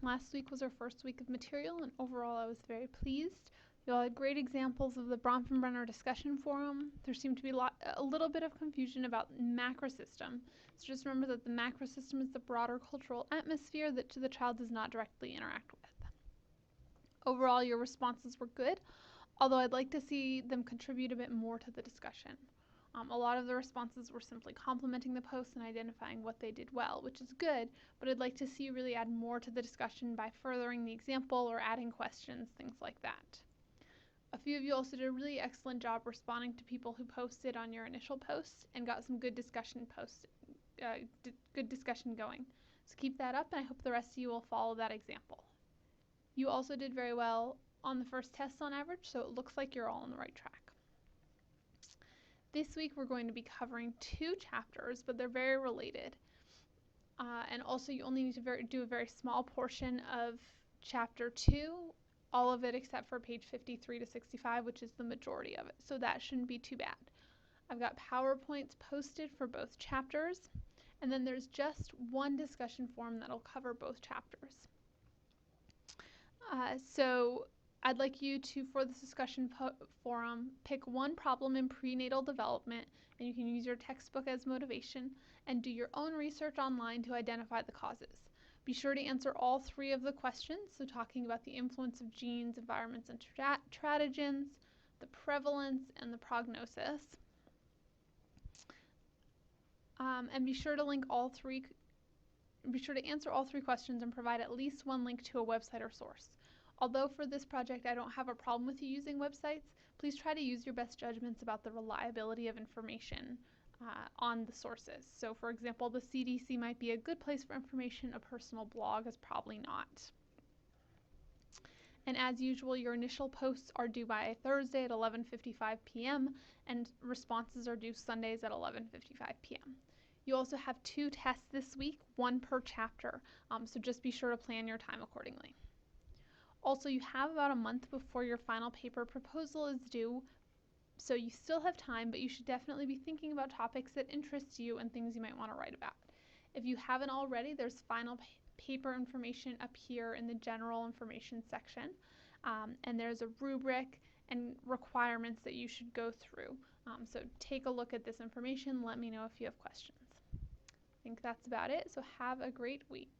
Last week was our first week of material, and overall I was very pleased. You all had great examples of the Bronfenbrenner discussion forum. There seemed to be a little bit of confusion about macrosystem. So just remember that the macrosystem is the broader cultural atmosphere that the child does not directly interact with. Overall, your responses were good, although I'd like to see them contribute a bit more to the discussion. A lot of the responses were simply complimenting the post and identifying what they did well, which is good, but I'd like to see you really add more to the discussion by furthering the example or adding questions, things like that. A few of you also did a really excellent job responding to people who posted on your initial post and got some good discussion going. So keep that up, and I hope the rest of you will follow that example. You also did very well on the first test on average, so it looks like you're all on the right track. This week we're going to be covering 2 chapters, but they're very related. And also you only need to do a very small portion of chapter 2, all of it except for page 53 to 65, which is the majority of it. So that shouldn't be too bad. I've got PowerPoints posted for both chapters, and then there's just one discussion forum that'll cover both chapters. So I'd like you to, for this discussion forum, pick one problem in prenatal development, and you can use your textbook as motivation, and do your own research online to identify the causes. Be sure to answer all 3 of the questions, so talking about the influence of genes, environments, and teratogens, the prevalence, and the prognosis. And be sure to answer all 3 questions and provide at least one link to a website or source. Although for this project I don't have a problem with you using websites, please try to use your best judgments about the reliability of information on the sources. So for example, the CDC might be a good place for information, a personal blog is probably not. And as usual, your initial posts are due by Thursday at 11:55 p.m. and responses are due Sundays at 11:55 p.m. You also have 2 tests this week, 1 per chapter, so just be sure to plan your time accordingly. Also, you have about a month before your final paper proposal is due, so you still have time, but you should definitely be thinking about topics that interest you and things you might want to write about. If you haven't already, there's final paper information up here in the general information section, and there's a rubric and requirements that you should go through. So take a look at this information. Let me know if you have questions. I think that's about it, so have a great week.